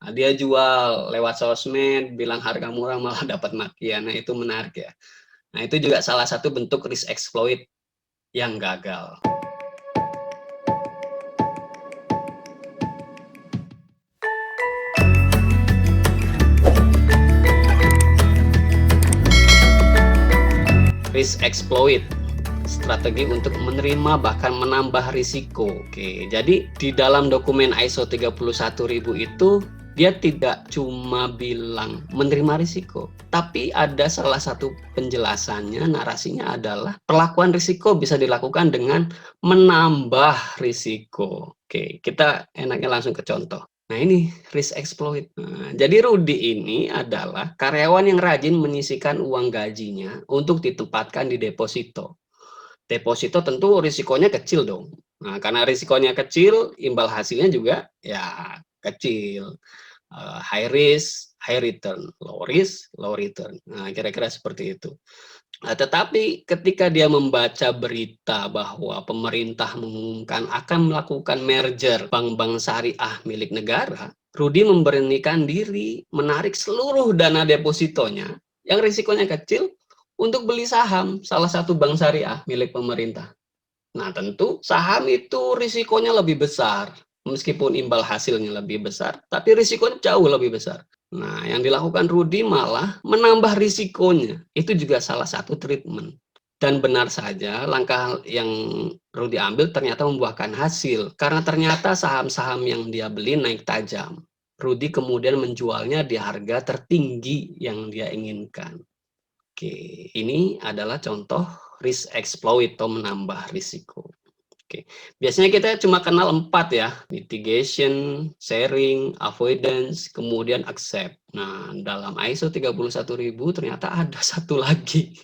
Nah, dia jual lewat sosmed, bilang harga murah malah dapat makian. Nah, itu menarik ya. Nah, itu juga salah satu bentuk risk exploit yang gagal. Risk exploit, strategi untuk menerima bahkan menambah risiko. Oke, jadi di dalam dokumen ISO 31000 itu dia tidak cuma bilang menerima risiko, tapi ada salah satu penjelasannya, narasinya adalah perlakuan risiko bisa dilakukan dengan menambah risiko. Oke, kita enaknya langsung ke contoh. Nah, ini risk exploit. Nah, jadi Rudy ini adalah karyawan yang rajin menyisihkan uang gajinya untuk ditempatkan di deposito. Deposito tentu risikonya kecil dong. Nah, karena risikonya kecil, imbal hasilnya juga ya kecil. High risk, high return. Low risk, low return. Nah, kira-kira seperti itu. Nah, tetapi ketika dia membaca berita bahwa pemerintah mengumumkan akan melakukan merger bank-bank syariah milik negara, Rudy memberanikan diri menarik seluruh dana depositonya yang risikonya kecil untuk beli saham salah satu bank syariah milik pemerintah. Nah, tentu saham itu risikonya lebih besar. Meskipun imbal hasilnya lebih besar, tapi risikonya jauh lebih besar. Nah, yang dilakukan Rudy malah menambah risikonya. Itu juga salah satu treatment. Dan benar saja langkah yang Rudy ambil ternyata membuahkan hasil. Karena ternyata saham-saham yang dia beli naik tajam. Rudy kemudian menjualnya di harga tertinggi yang dia inginkan. Oke, ini adalah contoh risk exploit atau menambah risiko. Oke, biasanya kita cuma kenal 4 ya, mitigation, sharing, avoidance, kemudian accept. Nah, dalam ISO 31000 ternyata ada satu lagi,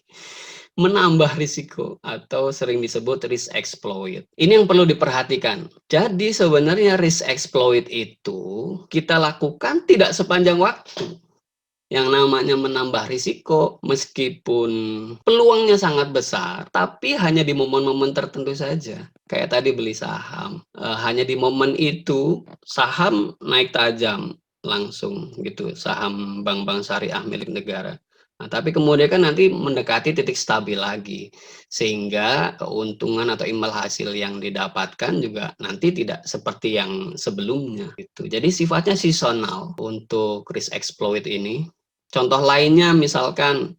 menambah risiko atau sering disebut risk exploit. Ini yang perlu diperhatikan. Jadi sebenarnya risk exploit itu kita lakukan tidak sepanjang waktu. Yang namanya menambah risiko, meskipun peluangnya sangat besar, tapi hanya di momen-momen tertentu saja. Kayak tadi beli saham, hanya di momen itu saham naik tajam langsung gitu, saham bank-bank syariah milik negara. Nah, tapi kemudian kan nanti mendekati titik stabil lagi, sehingga keuntungan atau imbal hasil yang didapatkan juga nanti tidak seperti yang sebelumnya gitu. Jadi sifatnya seasonal untuk risk exploit ini. Contoh lainnya misalkan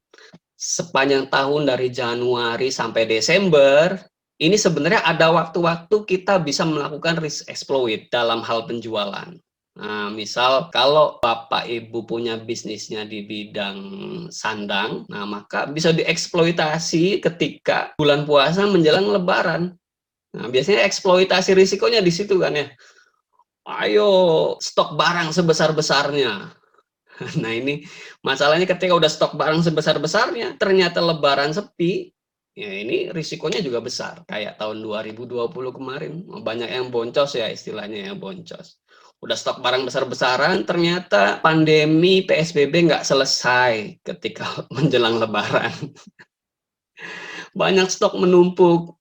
sepanjang tahun dari Januari sampai Desember, ini sebenarnya ada waktu-waktu kita bisa melakukan risk exploit dalam hal penjualan. Nah, misal kalau Bapak Ibu punya bisnisnya di bidang sandang, nah maka bisa dieksploitasi ketika bulan puasa menjelang Lebaran. Nah, biasanya eksploitasi risikonya di situ kan ya. Ayo stok barang sebesar-besarnya. Nah, ini masalahnya ketika udah stok barang sebesar-besarnya, ternyata lebaran sepi, ya ini risikonya juga besar. Kayak tahun 2020 kemarin, banyak yang boncos ya istilahnya ya, boncos. Udah stok barang besar-besaran, ternyata pandemi PSBB nggak selesai ketika menjelang lebaran. Banyak stok menumpuk,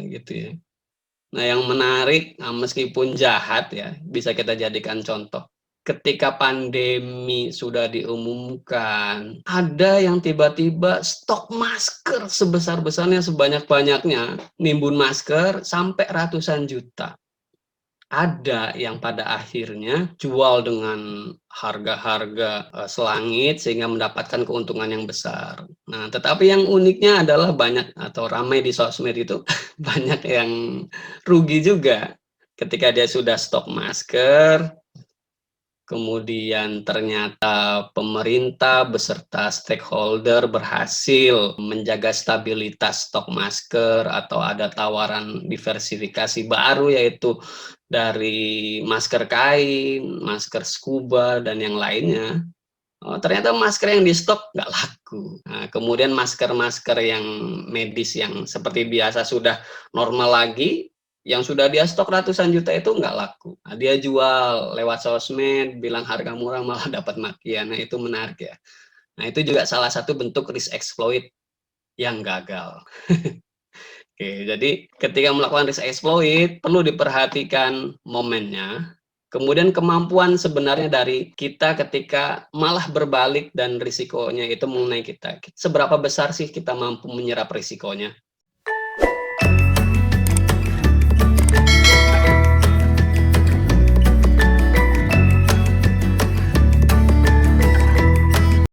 gitu ya. Nah, yang menarik, meskipun jahat ya, bisa kita jadikan contoh. Ketika pandemi sudah diumumkan, ada yang tiba-tiba stok masker sebesar-besarnya, sebanyak-banyaknya, nimbun masker sampai ratusan juta. Ada yang pada akhirnya jual dengan harga-harga selangit sehingga mendapatkan keuntungan yang besar. Nah, tetapi yang uniknya adalah banyak atau ramai di sosmed itu banyak yang rugi juga ketika dia sudah stok masker, kemudian ternyata pemerintah beserta stakeholder berhasil menjaga stabilitas stok masker atau ada tawaran diversifikasi baru yaitu dari masker kain, masker scuba, dan yang lainnya. Oh, ternyata masker yang di stok nggak laku. Nah, kemudian masker-masker yang medis yang seperti biasa sudah normal lagi, yang sudah dia stok ratusan juta itu nggak laku. Nah, dia jual lewat sosmed, bilang harga murah malah dapat makian. Nah, itu menarik ya. Nah, itu juga salah satu bentuk risk exploit yang gagal. Oke, jadi ketika melakukan risk exploit perlu diperhatikan momennya, Kemudian kemampuan sebenarnya dari kita ketika malah berbalik dan risikonya itu mengenai kita. Seberapa besar sih kita mampu menyerap risikonya?